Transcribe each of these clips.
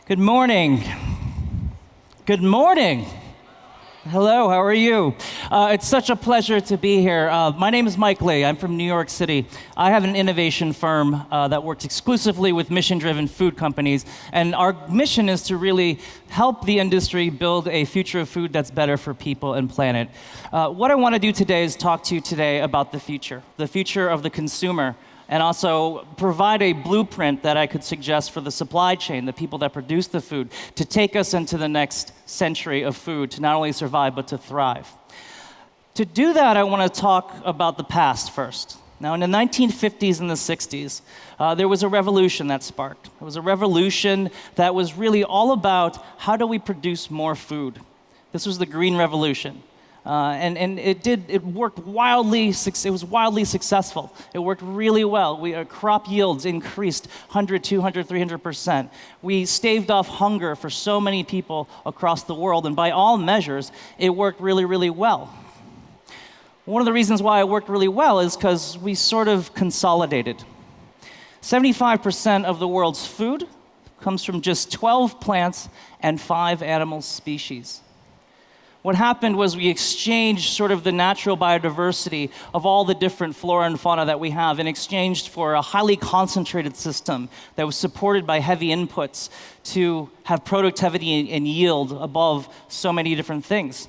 Good morning. Good morning. Hello, how are you? It's such a pleasure to be here. My name is Mike Lee. I'm from New York City. I have an innovation firm that works exclusively with mission-driven food companies, and our mission is to really help the industry build a future of food that's better for people and planet. What I want to do today is talk to you today about the future of the consumer, and also provide a blueprint that I could suggest for the supply chain, the people that produce the food, to take us into the next century of food, to not only survive, but to thrive. To do that, I want to talk about the past first. Now, in the 1950s and the 60s, there was a revolution that sparked. It was a revolution that was really all about how do we produce more food. This was the Green Revolution. And it worked wildly, it was wildly successful. It worked really well. Crop yields increased 100, 200, 300%. We staved off hunger for so many people across the world, and by all measures, it worked really, really well. One of the reasons why it worked really well is because we sort of consolidated. 75% of the world's food comes from just 12 plants and 5 animal species. What happened was we exchanged sort of the natural biodiversity of all the different flora and fauna that we have in exchange for a highly concentrated system that was supported by heavy inputs to have productivity and yield above so many different things.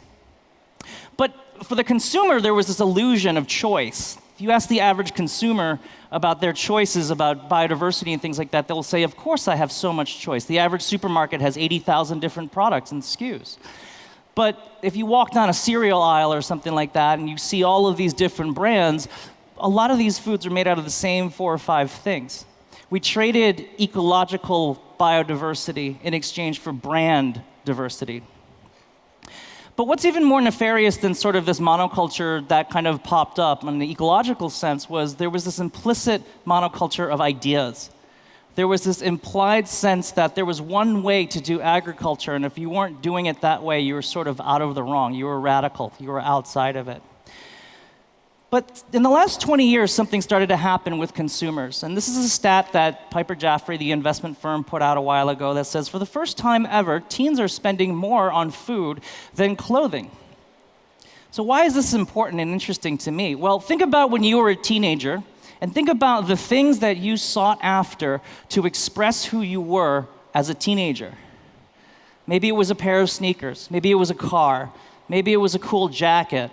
But for the consumer, there was this illusion of choice. If you ask the average consumer about their choices about biodiversity and things like that, they'll say, of course I have so much choice. The average supermarket has 80,000 different products and SKUs. But if you walk down a cereal aisle or something like that and you see all of these different brands, a lot of these foods are made out of the same 4 or 5 things. We traded ecological biodiversity in exchange for brand diversity. But what's even more nefarious than sort of this monoculture that kind of popped up in the ecological sense was there was this implicit monoculture of ideas. There was this implied sense that there was one way to do agriculture, and if you weren't doing it that way, you were sort of out of the wrong. You were radical. You were outside of it. But in the last 20 years, something started to happen with consumers. And this is a stat that Piper Jaffray, the investment firm, put out a while ago that says, for the first time ever, teens are spending more on food than clothing. So why is this important and interesting to me? Well, think about when you were a teenager, and think about the things that you sought after to express who you were as a teenager. Maybe it was a pair of sneakers. Maybe it was a car. Maybe it was a cool jacket.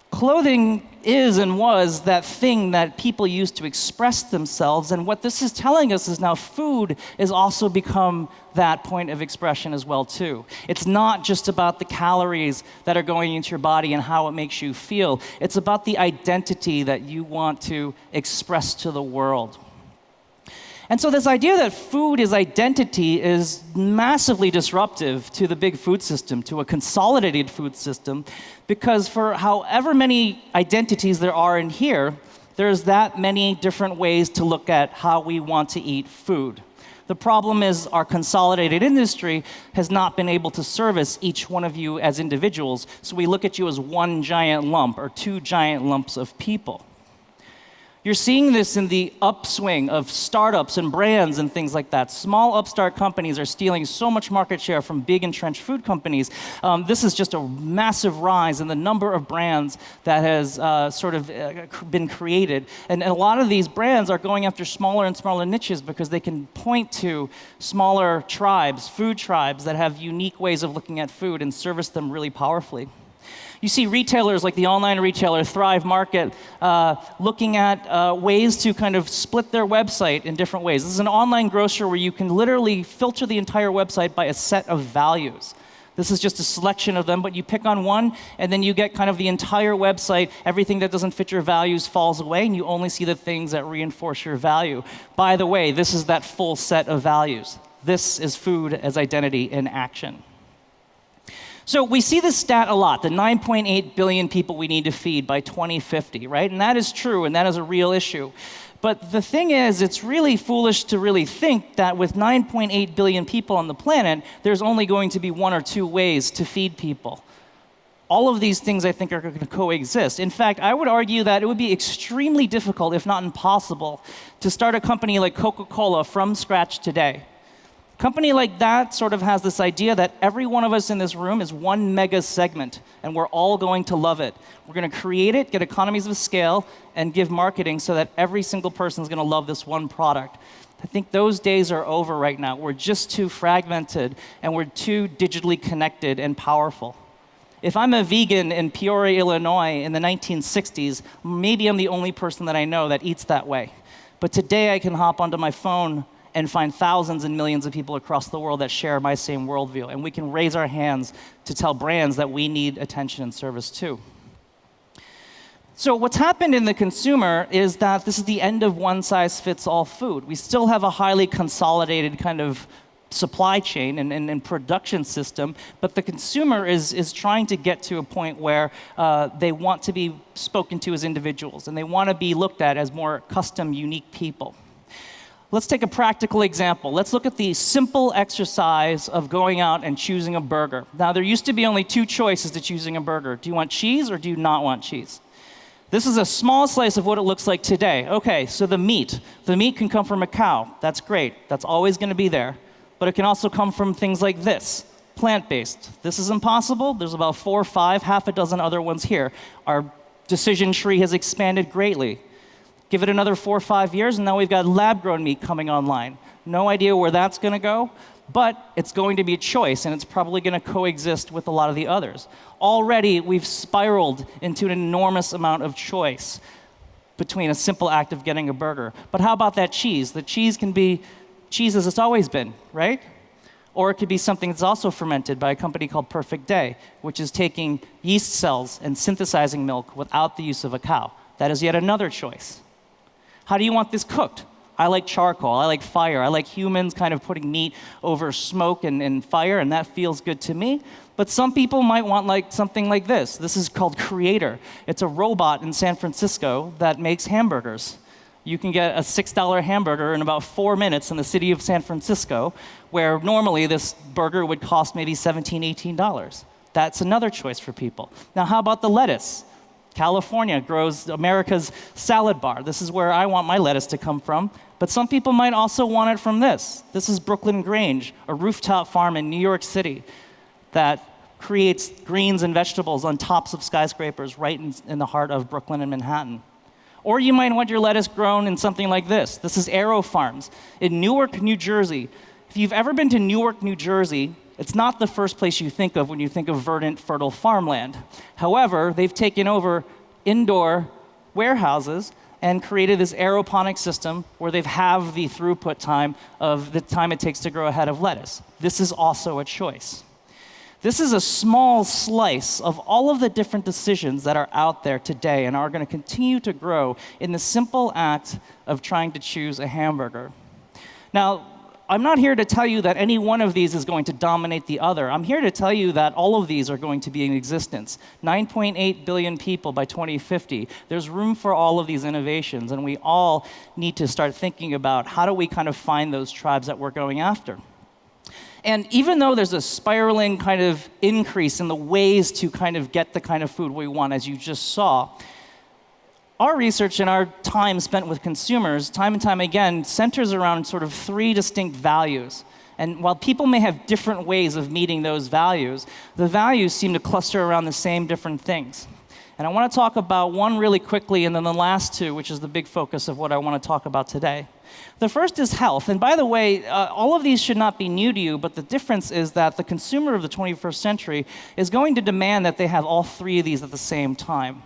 Clothing is and was that thing that people used to express themselves, and what this is telling us is now food has also become that point of expression as well too. It's not just about the calories that are going into your body and how it makes you feel. It's about the identity that you want to express to the world. And so this idea that food is identity is massively disruptive to the big food system, to a consolidated food system, because for however many identities there are in here, there's that many different ways to look at how we want to eat food. The problem is our consolidated industry has not been able to service each one of you as individuals, so we look at you as one giant lump or 2 giant lumps of people. You're seeing this in the upswing of startups and brands and things like that. Small upstart companies are stealing so much market share from big entrenched food companies. This is just a massive rise in the number of brands that has been created. And a lot of these brands are going after smaller and smaller niches because they can point to smaller tribes, food tribes, that have unique ways of looking at food and service them really powerfully. You see retailers like the online retailer Thrive Market looking at ways to kind of split their website in different ways. This is an online grocer where you can literally filter the entire website by a set of values. This is just a selection of them, but you pick on one, and then you get kind of the entire website. Everything that doesn't fit your values falls away, and you only see the things that reinforce your value. By the way, this is that full set of values. This is food as identity in action. So we see this stat a lot, the 9.8 billion people we need to feed by 2050, right? And that is true, and that is a real issue. But the thing is, it's really foolish to really think that with 9.8 billion people on the planet, there's only going to be 1 or 2 ways to feed people. All of these things, I think, are going to coexist. In fact, I would argue that it would be extremely difficult, if not impossible, to start a company like Coca-Cola from scratch today. Company like that sort of has this idea that every one of us in this room is one mega segment, and we're all going to love it. We're going to create it, get economies of scale, and give marketing so that every single person is going to love this one product. I think those days are over right now. We're just too fragmented, and we're too digitally connected and powerful. If I'm a vegan in Peoria, Illinois in the 1960s, maybe I'm the only person that I know that eats that way. But today I can hop onto my phone and find thousands and millions of people across the world that share my same worldview. And we can raise our hands to tell brands that we need attention and service too. So what's happened in the consumer is that this is the end of one-size-fits-all food. We still have a highly consolidated kind of supply chain and production system, but the consumer is trying to get to a point where they want to be spoken to as individuals, and they want to be looked at as more custom, unique people. Let's take a practical example. Let's look at the simple exercise of going out and choosing a burger. Now, there used to be only two choices to choosing a burger. Do you want cheese or do you not want cheese? This is a small slice of what it looks like today. Okay, so the meat. The meat can come from a cow. That's great. That's always going to be there. But it can also come from things like this, plant-based. This is impossible. There's about 4 or 5, half a dozen other ones here. Our decision tree has expanded greatly. Give it another 4 or 5 years, and now we've got lab-grown meat coming online. No idea where that's going to go, but it's going to be a choice, and it's probably going to coexist with a lot of the others. Already, we've spiraled into an enormous amount of choice between a simple act of getting a burger. But how about that cheese? The cheese can be cheese as it's always been, right? Or it could be something that's also fermented by a company called Perfect Day, which is taking yeast cells and synthesizing milk without the use of a cow. That is yet another choice. How do you want this cooked? I like charcoal, I like fire, I like humans kind of putting meat over smoke and fire, and that feels good to me. But some people might want like something like this. This is called Creator. It's a robot in San Francisco that makes hamburgers. You can get a $6 hamburger in about 4 minutes in the city of San Francisco, where normally this burger would cost maybe $17, $18. That's another choice for people. Now, how about the lettuce? California grows America's salad bar. This is where I want my lettuce to come from. But some people might also want it from this. This is Brooklyn Grange, a rooftop farm in New York City that creates greens and vegetables on tops of skyscrapers right in the heart of Brooklyn and Manhattan. Or you might want your lettuce grown in something like this. This is Aero Farms in Newark, New Jersey. If you've ever been to Newark, New Jersey, it's not the first place you think of when you think of verdant, fertile farmland. However, they've taken over indoor warehouses and created this aeroponic system where they've halved the throughput time of the time it takes to grow a head of lettuce. This is also a choice. This is a small slice of all of the different decisions that are out there today and are going to continue to grow in the simple act of trying to choose a hamburger. Now, I'm not here to tell you that any one of these is going to dominate the other. I'm here to tell you that all of these are going to be in existence. 9.8 billion people by 2050. There's room for all of these innovations, and we all need to start thinking about how do we kind of find those tribes that we're going after. And even though there's a spiraling kind of increase in the ways to kind of get the kind of food we want, as you just saw, our research and our time spent with consumers, time and time again, centers around sort of 3 distinct values. And while people may have different ways of meeting those values, the values seem to cluster around the same different things. And I want to talk about one really quickly, and then the last 2, which is the big focus of what I want to talk about today. The first is health. And by the way, all of these should not be new to you, but the difference is that the consumer of the 21st century is going to demand that they have all 3 of these at the same time.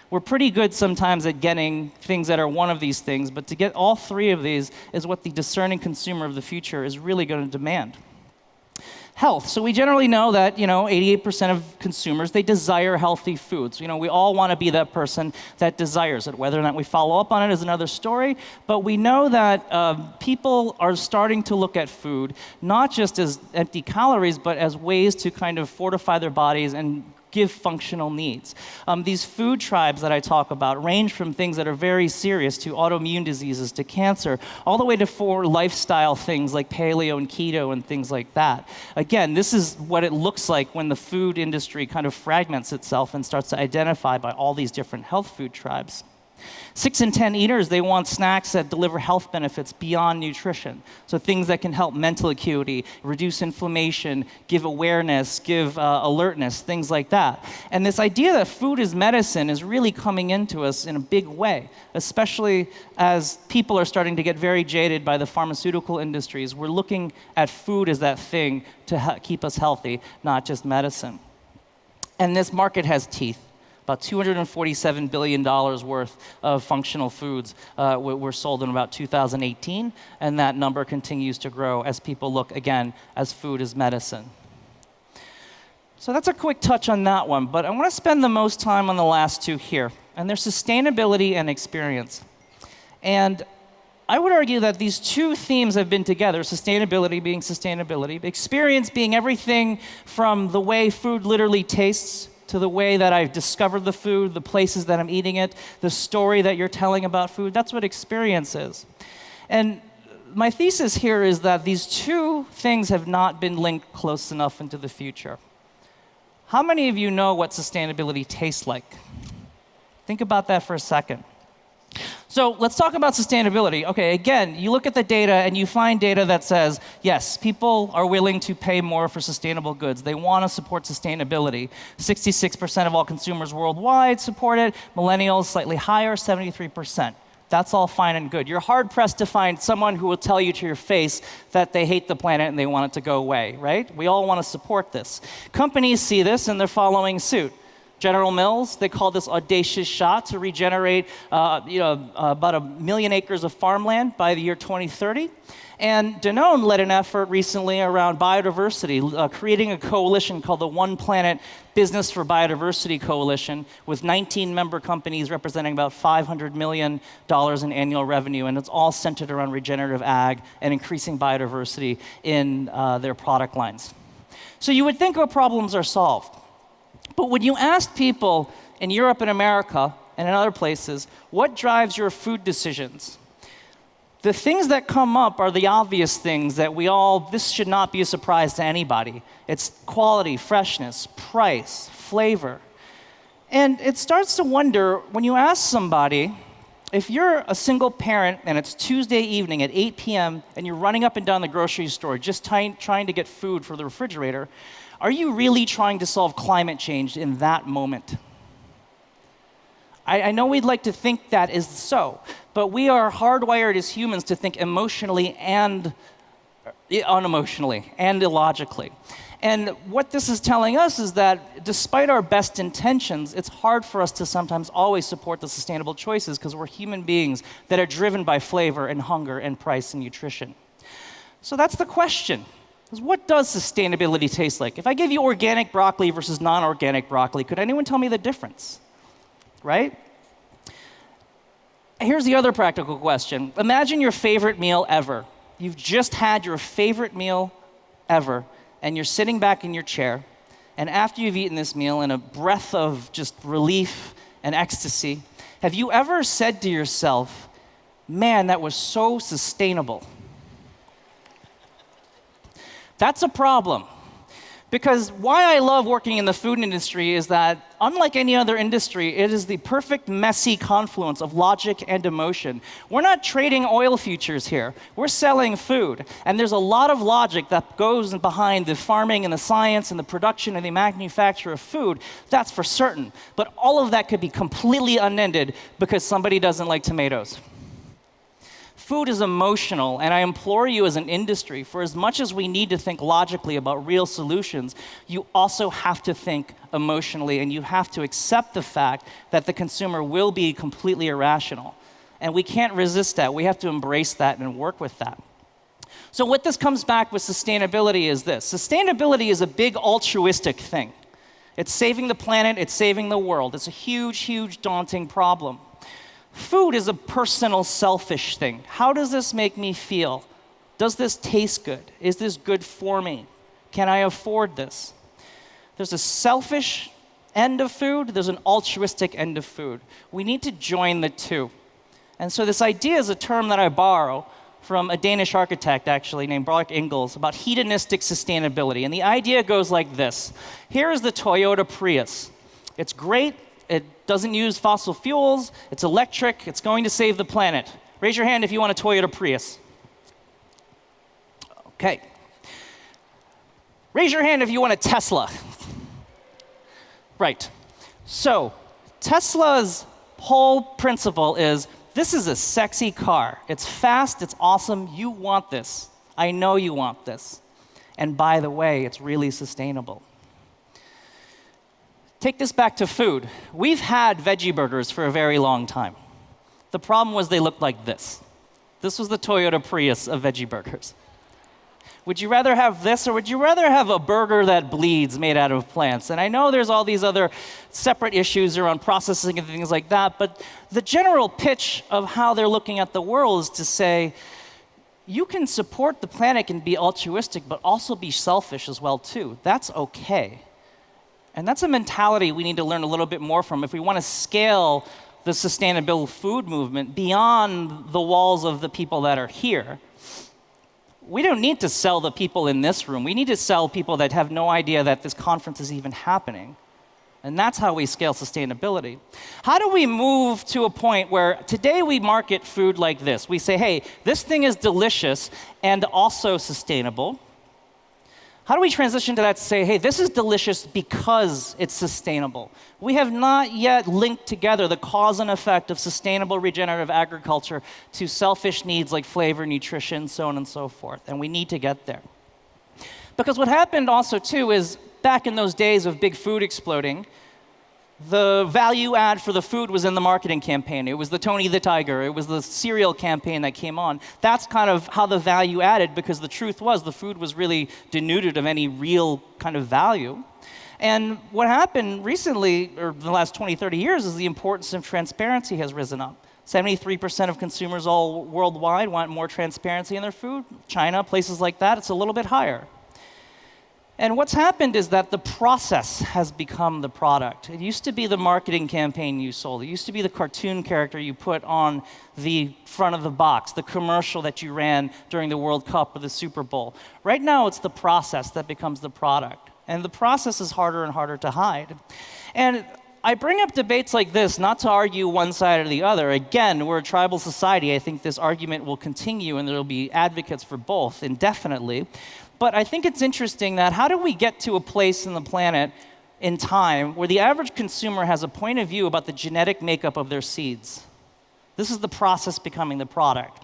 We're pretty good sometimes at getting things that are one of these things, but to get all 3 of these is what the discerning consumer of the future is really going to demand. Health. So we generally know that, 88% of consumers, they desire healthy foods. We all want to be that person that desires it. Whether or not we follow up on it is another story, but we know that people are starting to look at food not just as empty calories, but as ways to kind of fortify their bodies and give functional needs. These food tribes that I talk about range from things that are very serious to autoimmune diseases, to cancer, all the way to for lifestyle things like paleo and keto and things like that. Again, this is what it looks like when the food industry kind of fragments itself and starts to identify by all these different health food tribes. 6 in 10 eaters, they want snacks that deliver health benefits beyond nutrition. So things that can help mental acuity, reduce inflammation, give awareness, give alertness, things like that. And this idea that food is medicine is really coming into us in a big way, especially as people are starting to get very jaded by the pharmaceutical industries. We're looking at food as that thing to keep us healthy, not just medicine. And this market has teeth. About $247 billion worth of functional foods were sold in about 2018, and that number continues to grow as people look, again, as food is medicine. So that's a quick touch on that one, but I want to spend the most time on the last two here, and they're sustainability and experience. And I would argue that these two themes have been together, sustainability being sustainability, experience being everything from the way food literally tastes to the way that I've discovered the food, the places that I'm eating it, the story that you're telling about food. That's what experience is. And my thesis here is that these two things have not been linked close enough into the future. How many of you know what sustainability tastes like? Think about that for a second. So let's talk about sustainability. Okay, again, you look at the data and you find data that says, yes, people are willing to pay more for sustainable goods. They want to support sustainability. 66% of all consumers worldwide support it. Millennials, slightly higher, 73%. That's all fine and good. You're hard-pressed to find someone who will tell you to your face that they hate the planet and they want it to go away, right? We all want to support this. Companies see this and they're following suit. General Mills, they call this audacious shot to regenerate about 1 million acres of farmland by the year 2030. And Danone led an effort recently around biodiversity, creating a coalition called the One Planet Business for Biodiversity Coalition with 19 member companies representing about $500 million in annual revenue. And it's all centered around regenerative ag and increasing biodiversity in their product lines. So you would think our problems are solved. But when you ask people in Europe and America and in other places, what drives your food decisions? The things that come up are the obvious things that this should not be a surprise to anybody. It's quality, freshness, price, flavor. And it starts to wonder, when you ask somebody, if you're a single parent and it's Tuesday evening at 8 p.m. and you're running up and down the grocery store just trying to get food for the refrigerator, are you really trying to solve climate change in that moment? I know we'd like to think that is so, but we are hardwired as humans to think emotionally and unemotionally and illogically. And what this is telling us is that despite our best intentions, it's hard for us to sometimes always support the sustainable choices because we're human beings that are driven by flavor and hunger and price and nutrition. So that's the question. What does sustainability taste like? If I give you organic broccoli versus non-organic broccoli, could anyone tell me the difference? Right? Here's the other practical question. Imagine your favorite meal ever. You've just had your favorite meal ever, and you're sitting back in your chair, and after you've eaten this meal in a breath of just relief and ecstasy, have you ever said to yourself, man, that was so sustainable? That's a problem. Because why I love working in the food industry is that, unlike any other industry, it is the perfect messy confluence of logic and emotion. We're not trading oil futures here. We're selling food. And there's a lot of logic that goes behind the farming and the science and the production and the manufacture of food. That's for certain. But all of that could be completely unended because somebody doesn't like tomatoes. Food is emotional, and I implore you as an industry, for as much as we need to think logically about real solutions, you also have to think emotionally, and you have to accept the fact that the consumer will be completely irrational. And we can't resist that. We have to embrace that and work with that. So what this comes back with sustainability is this. Sustainability is a big altruistic thing. It's saving the planet, it's saving the world. It's a huge, huge, daunting problem. Food is a personal, selfish thing. How does this make me feel? Does this taste good? Is this good for me? Can I afford this? There's a selfish end of food, there's an altruistic end of food. We need to join the two. And so this idea is a term that I borrow from a Danish architect, actually, named Bjarke Ingels, about hedonistic sustainability. And the idea goes like this. Here is the Toyota Prius. It's great, It doesn't use fossil fuels. It's electric. It's going to save the planet. Raise your hand if you want a Toyota Prius. Okay. Raise your hand if you want a Tesla. Right. So Tesla's whole principle is, this is a sexy car. It's fast. It's awesome. You want this. I know you want this. And by the way, it's really sustainable. Take this back to food. We've had veggie burgers for a very long time. The problem was they looked like this. This was the Toyota Prius of veggie burgers. Would you rather have this, or would you rather have a burger that bleeds made out of plants? And I know there's all these other separate issues around processing and things like that, but the general pitch of how they're looking at the world is to say, you can support the planet and be altruistic, but also be selfish as well, too. That's okay. And that's a mentality we need to learn a little bit more from if we want to scale the sustainable food movement beyond the walls of the people that are here. We don't need to sell the people in this room. We need to sell people that have no idea that this conference is even happening. And that's how we scale sustainability. How do we move to a point where today we market food like this? We say, hey, this thing is delicious and also sustainable. How do we transition to that to say, hey, this is delicious because it's sustainable? We have not yet linked together the cause and effect of sustainable regenerative agriculture to selfish needs like flavor, nutrition, so on and so forth. And we need to get there. Because what happened also, too, is back in those days of big food exploding, the value add for the food was in the marketing campaign. It was the Tony the Tiger. It was the cereal campaign that came on. That's kind of how the value added, because the truth was the food was really denuded of any real kind of value. And what happened recently, or the last 20, 30 years, is the importance of transparency has risen up. 73% of consumers all worldwide want more transparency in their food. China, places like that, it's a little bit higher. And what's happened is that the process has become the product. It used to be the marketing campaign you sold. It used to be the cartoon character you put on the front of the box, the commercial that you ran during the World Cup or the Super Bowl. Right now, it's the process that becomes the product. And the process is harder and harder to hide. And I bring up debates like this not to argue one side or the other. Again, we're a tribal society. I think this argument will continue, and there will be advocates for both indefinitely. But I think it's interesting that how do we get to a place in the planet in time where the average consumer has a point of view about the genetic makeup of their seeds? This is the process becoming the product.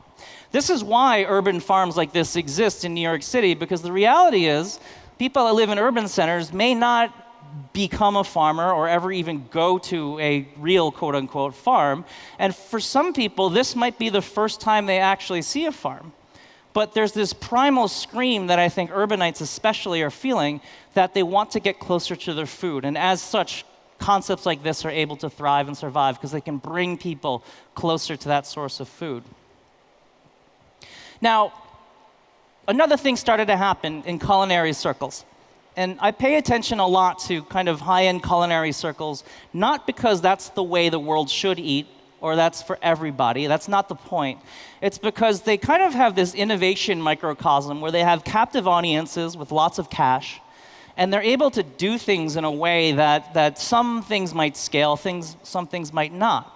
This is why urban farms like this exist in New York City, because the reality is people that live in urban centers may not become a farmer or ever even go to a real quote-unquote farm. And for some people, this might be the first time they actually see a farm. But there's this primal scream that I think urbanites especially are feeling, that they want to get closer to their food. And as such, concepts like this are able to thrive and survive because they can bring people closer to that source of food. Now, another thing started to happen in culinary circles. And I pay attention a lot to kind of high-end culinary circles, not because that's the way the world should eat, or that's for everybody. That's not the point. It's because they kind of have this innovation microcosm where they have captive audiences with lots of cash, and they're able to do things in a way that some things might scale, some things might not.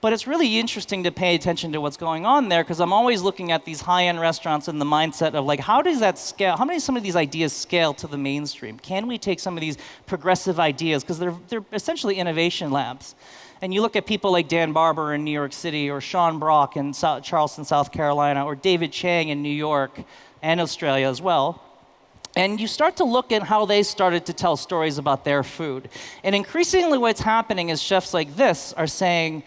But it's really interesting to pay attention to what's going on there, because I'm always looking at these high-end restaurants in the mindset of like, how does that scale? How many some of these ideas scale to the mainstream? Can we take some of these progressive ideas, because they're essentially innovation labs. And you look at people like Dan Barber in New York City, or Sean Brock in Charleston, South Carolina, or David Chang in New York and Australia as well. And you start to look at how they started to tell stories about their food. And increasingly what's happening is chefs like this are saying,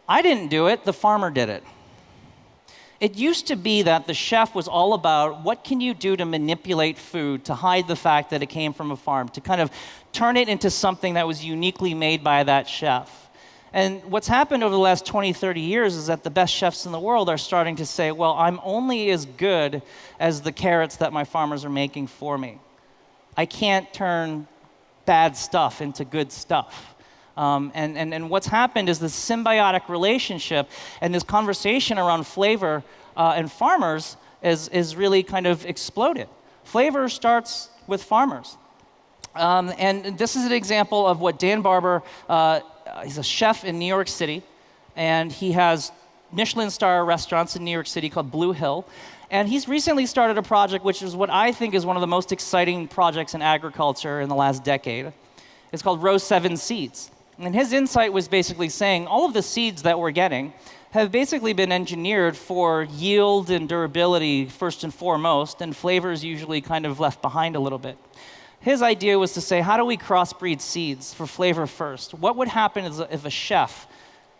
I didn't do it, the farmer did it. It used to be that the chef was all about what can you do to manipulate food, to hide the fact that it came from a farm, to kind of turn it into something that was uniquely made by that chef. And what's happened over the last 20, 30 years is that the best chefs in the world are starting to say, well, I'm only as good as the carrots that my farmers are making for me. I can't turn bad stuff into good stuff. And what's happened is this symbiotic relationship and this conversation around flavor and farmers is really kind of exploded. Flavor starts with farmers. And this is an example of what Dan Barber he's a chef in New York City, and he has Michelin star restaurants in New York City called Blue Hill. And he's recently started a project which is what I think is one of the most exciting projects in agriculture in the last decade. It's called Row 7 Seeds. And his insight was basically saying all of the seeds that we're getting have basically been engineered for yield and durability first and foremost, and flavor is usually kind of left behind a little bit. His idea was to say, how do we crossbreed seeds for flavor first? What would happen if a chef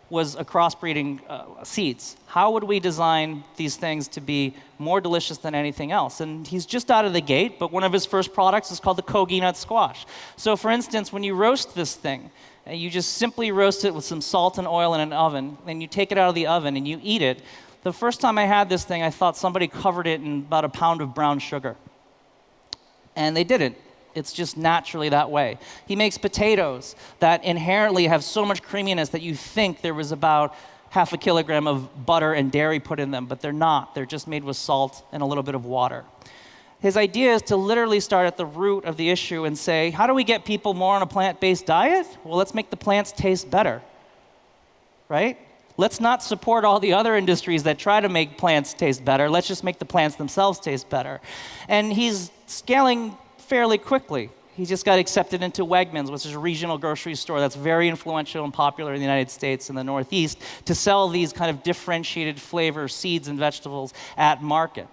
was a crossbreeding seeds? How would we design these things to be more delicious than anything else? And he's just out of the gate, but one of his first products is called the kogi nut squash. So for instance, when you roast this thing, you just simply roast it with some salt and oil in an oven, and you take it out of the oven and you eat it. The first time I had this thing, I thought somebody covered it in about a pound of brown sugar. And they didn't. It's just naturally that way. He makes potatoes that inherently have so much creaminess that you think there was about half a kilogram of butter and dairy put in them, but they're not. They're just made with salt and a little bit of water. His idea is to literally start at the root of the issue and say, how do we get people more on a plant-based diet? Well, let's make the plants taste better, right? Let's not support all the other industries that try to make plants taste better. Let's just make the plants themselves taste better. And he's scaling fairly quickly. He just got accepted into Wegmans, which is a regional grocery store that's very influential and popular in the United States and the Northeast, to sell these kind of differentiated flavor seeds and vegetables at market.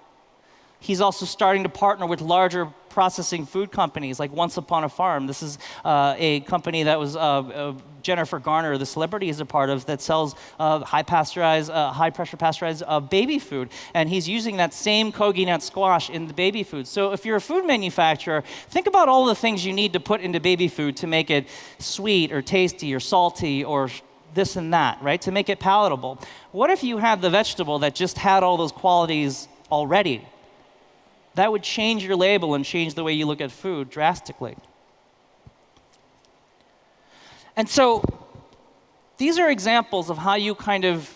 He's also starting to partner with larger processing food companies like Once Upon a Farm. This is a company that was Jennifer Garner, the celebrity, is a part of, that sells high-pressure pasteurized baby food. And he's using that same kogi nut squash in the baby food. So if you're a food manufacturer, think about all the things you need to put into baby food to make it sweet or tasty or salty or this and that, right? To make it palatable. What if you had the vegetable that just had all those qualities already? That would change your label and change the way you look at food drastically. And so these are examples of how you kind of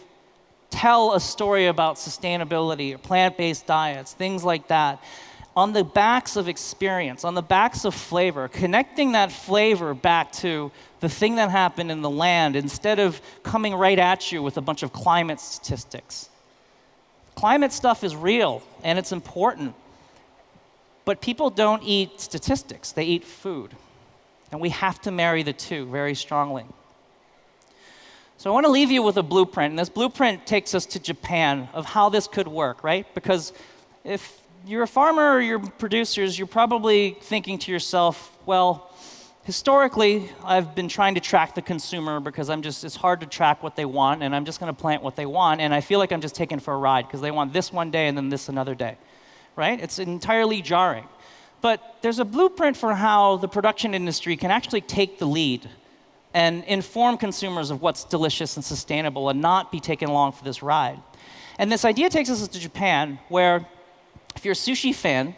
tell a story about sustainability or plant-based diets, things like that, on the backs of experience, on the backs of flavor, connecting that flavor back to the thing that happened in the land instead of coming right at you with a bunch of climate statistics. Climate stuff is real and it's important. But people don't eat statistics, they eat food. And we have to marry the two very strongly. So I want to leave you with a blueprint, and this blueprint takes us to Japan of how this could work, right? Because if you're a farmer or you're producers, you're probably thinking to yourself, well, historically, I've been trying to track the consumer because it's hard to track what they want, and I'm just going to plant what they want, and I feel like I'm just taken for a ride because they want this one day and then this another day. Right? It's entirely jarring. But there's a blueprint for how the production industry can actually take the lead and inform consumers of what's delicious and sustainable and not be taken along for this ride. And this idea takes us to Japan, where if you're a sushi fan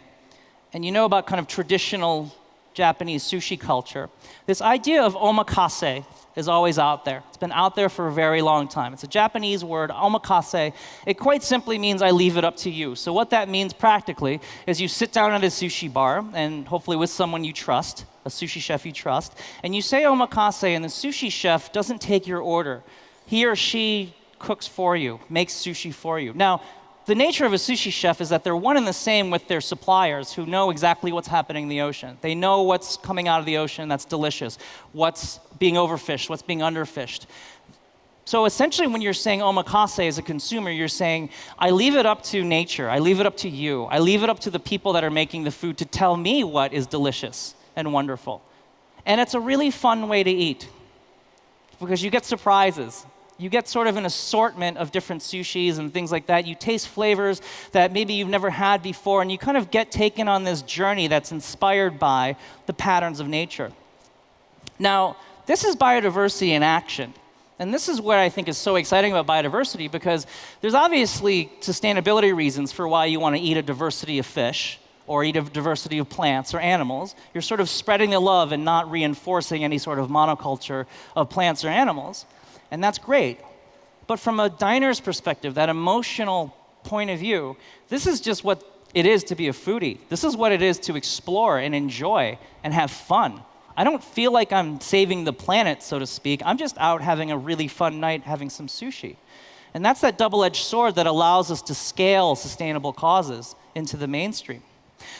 and you know about kind of traditional Japanese sushi culture, this idea of omakase is always out there. It's been out there for a very long time. It's a Japanese word, omakase. It quite simply means I leave it up to you. So what that means practically is you sit down at a sushi bar, and hopefully with someone you trust, a sushi chef you trust, and you say omakase, and the sushi chef doesn't take your order. He or she cooks for you, makes sushi for you. Now, the nature of a sushi chef is that they're one and the same with their suppliers who know exactly what's happening in the ocean. They know what's coming out of the ocean that's delicious, what's being overfished, what's being underfished. So essentially when you're saying omakase as a consumer, you're saying, I leave it up to nature, I leave it up to you, I leave it up to the people that are making the food to tell me what is delicious and wonderful. And it's a really fun way to eat because you get surprises. You get sort of an assortment of different sushis and things like that. You taste flavors that maybe you've never had before, and you kind of get taken on this journey that's inspired by the patterns of nature. Now, this is biodiversity in action. And this is what I think is so exciting about biodiversity, because there's obviously sustainability reasons for why you want to eat a diversity of fish or eat a diversity of plants or animals. You're sort of spreading the love and not reinforcing any sort of monoculture of plants or animals. And that's great. But from a diner's perspective, that emotional point of view, this is just what it is to be a foodie. This is what it is to explore and enjoy and have fun. I don't feel like I'm saving the planet, so to speak. I'm just out having a really fun night having some sushi. And that's that double-edged sword that allows us to scale sustainable causes into the mainstream.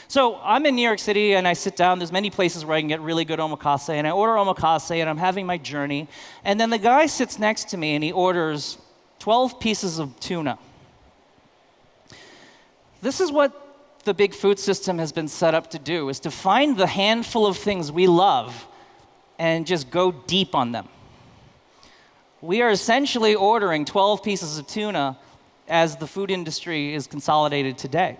So I'm in New York City, and I sit down. There's many places where I can get really good omakase, and I order omakase, and I'm having my journey. And then the guy sits next to me, and he orders 12 pieces of tuna. This is what the big food system has been set up to do, is to find the handful of things we love and just go deep on them. We are essentially ordering 12 pieces of tuna as the food industry is consolidated today.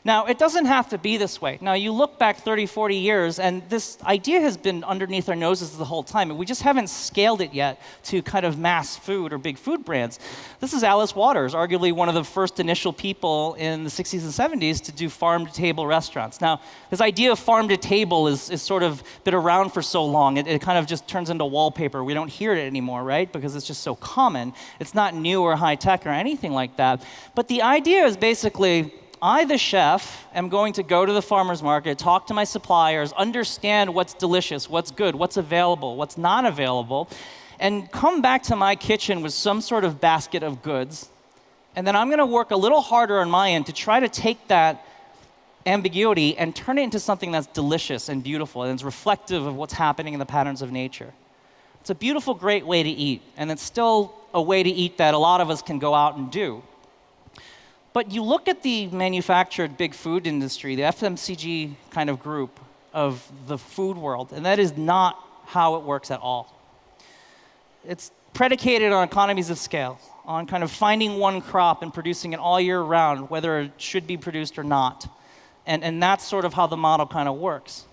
Now, it doesn't have to be this way. Now, you look back 30, 40 years, and this idea has been underneath our noses the whole time, and we just haven't scaled it yet to kind of mass food or big food brands. This is Alice Waters, arguably one of the first initial people in the 60s and 70s to do farm-to-table restaurants. Now, this idea of farm-to-table is sort of been around for so long, it kind of just turns into wallpaper. We don't hear it anymore, right? Because it's just so common. It's not new or high-tech or anything like that. But the idea is basically, I, the chef, am going to go to the farmer's market, talk to my suppliers, understand what's delicious, what's good, what's available, what's not available, and come back to my kitchen with some sort of basket of goods. And then I'm going to work a little harder on my end to try to take that ambiguity and turn it into something that's delicious and beautiful and is reflective of what's happening in the patterns of nature. It's a beautiful, great way to eat, and it's still a way to eat that a lot of us can go out and do. But you look at the manufactured big food industry, the FMCG kind of group of the food world, and that is not how it works at all. It's predicated on economies of scale, on kind of finding one crop and producing it all year round, whether it should be produced or not. And that's sort of how the model kind of works.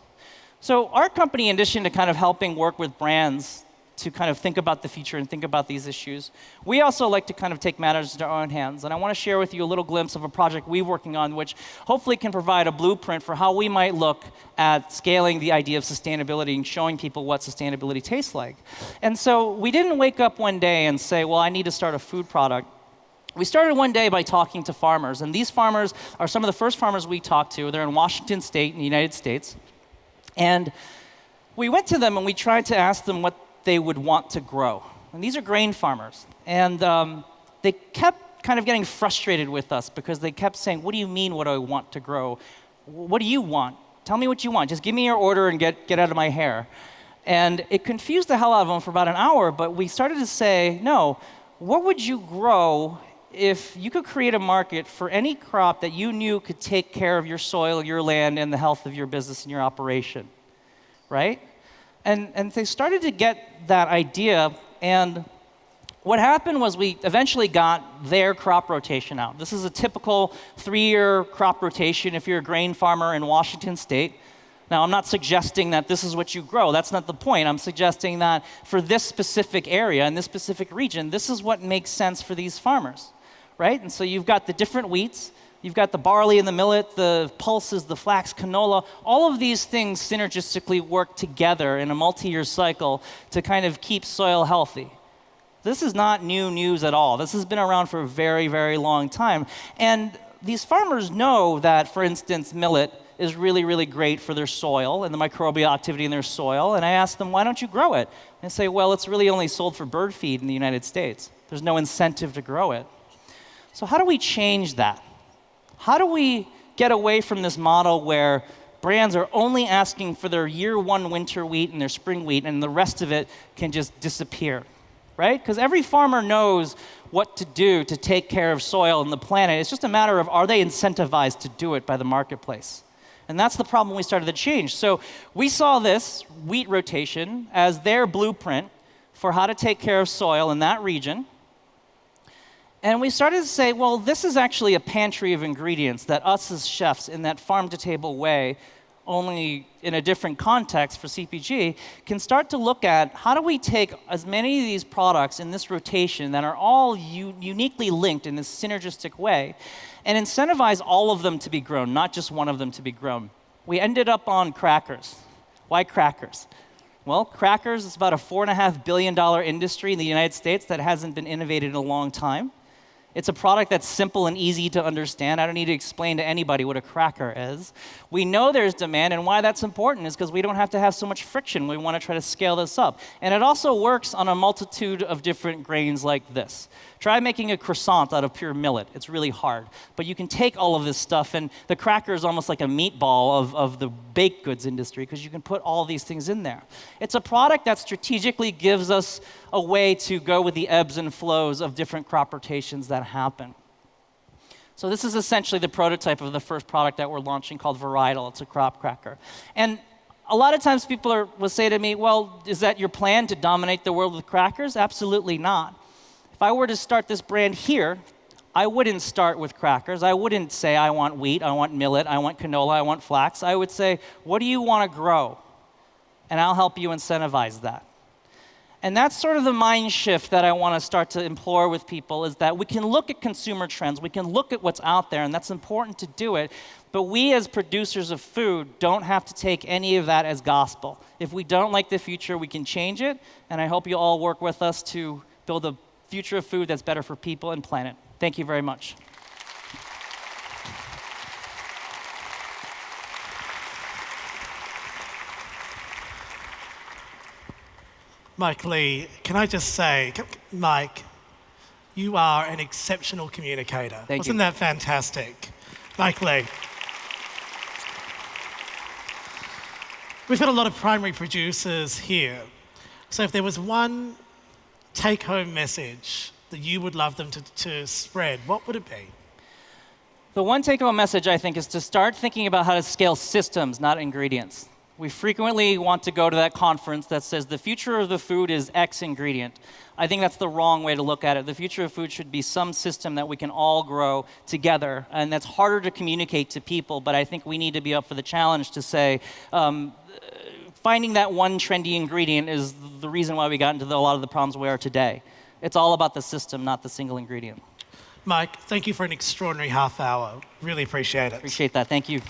So our company, in addition to kind of helping work with brands to kind of think about the future and think about these issues, we also like to kind of take matters into our own hands. And I want to share with you a little glimpse of a project we're working on, which hopefully can provide a blueprint for how we might look at scaling the idea of sustainability and showing people what sustainability tastes like. And so we didn't wake up one day and say, well, I need to start a food product. We started one day by talking to farmers. And these farmers are some of the first farmers we talked to. They're in Washington State in the United States. And we went to them and we tried to ask them what they would want to grow. And these are grain farmers. And they kept kind of getting frustrated with us because they kept saying, what do you mean, what do I want to grow? What do you want? Tell me what you want. Just give me your order and get out of my hair. And it confused the hell out of them for about an hour, but we started to say, no, what would you grow if you could create a market for any crop that you knew could take care of your soil, your land, and the health of your business and your operation, right? And they started to get that idea, and what happened was we eventually got their crop rotation out. This is a typical 3-year crop rotation if you're a grain farmer in Washington State. Now, I'm not suggesting that this is what you grow. That's not the point. I'm suggesting that for this specific area and this specific region, this is what makes sense for these farmers, right? And so you've got the different wheats. You've got the barley and the millet, the pulses, the flax, canola. All of these things synergistically work together in a multi-year cycle to kind of keep soil healthy. This is not new news at all. This has been around for a very, very long time. And these farmers know that, for instance, millet is really, really great for their soil and the microbial activity in their soil. And I asked them, why don't you grow it? And they say, well, it's really only sold for bird feed in the United States. There's no incentive to grow it. So how do we change that? How do we get away from this model where brands are only asking for their year one winter wheat and their spring wheat, and the rest of it can just disappear, right? Because every farmer knows what to do to take care of soil and the planet. It's just a matter of, are they incentivized to do it by the marketplace? And that's the problem we started to change. So we saw this wheat rotation as their blueprint for how to take care of soil in that region. And we started to say, well, this is actually a pantry of ingredients that us as chefs, in that farm-to-table way, only in a different context for CPG, can start to look at how do we take as many of these products in this rotation that are all uniquely linked in this synergistic way and incentivize all of them to be grown, not just one of them to be grown. We ended up on crackers. Why crackers? Well, crackers is about a $4.5 billion industry in the United States that hasn't been innovated in a long time. It's a product that's simple and easy to understand. I don't need to explain to anybody what a cracker is. We know there's demand, and why that's important is because we don't have to have so much friction. We want to try to scale this up. And it also works on a multitude of different grains like this. Try making a croissant out of pure millet. It's really hard. But you can take all of this stuff, and the cracker is almost like a meatball of the baked goods industry because you can put all these things in there. It's a product that strategically gives us a way to go with the ebbs and flows of different crop rotations that happen. So this is essentially the prototype of the first product that we're launching called Varietal. It's a crop cracker. And a lot of times people will say to me, well, is that your plan to dominate the world with crackers? Absolutely not. If I were to start this brand here, I wouldn't start with crackers. I wouldn't say I want wheat, I want millet, I want canola, I want flax. I would say, what do you want to grow? And I'll help you incentivize that. And that's sort of the mind shift that I want to start to implore with people, is that we can look at consumer trends, we can look at what's out there, and that's important to do it, but we as producers of food don't have to take any of that as gospel. If we don't like the future, we can change it, and I hope you all work with us to build a future of food that's better for people and planet. Thank you very much. Mike Lee, can I just say, Mike, you are an exceptional communicator. Thank you. Wasn't that fantastic? Mike Lee. We've got a lot of primary producers here. So if there was one take-home message that you would love them to spread, what would it be? The one take-home message, I think, is to start thinking about how to scale systems, not ingredients. We frequently want to go to that conference that says the future of the food is X ingredient. I think that's the wrong way to look at it. The future of food should be some system that we can all grow together, and that's harder to communicate to people, but I think we need to be up for the challenge to say, finding that one trendy ingredient is the reason why we got into a lot of the problems we are today. It's all about the system, not the single ingredient. Mike, thank you for an extraordinary half hour. Really appreciate it. Appreciate that. Thank you.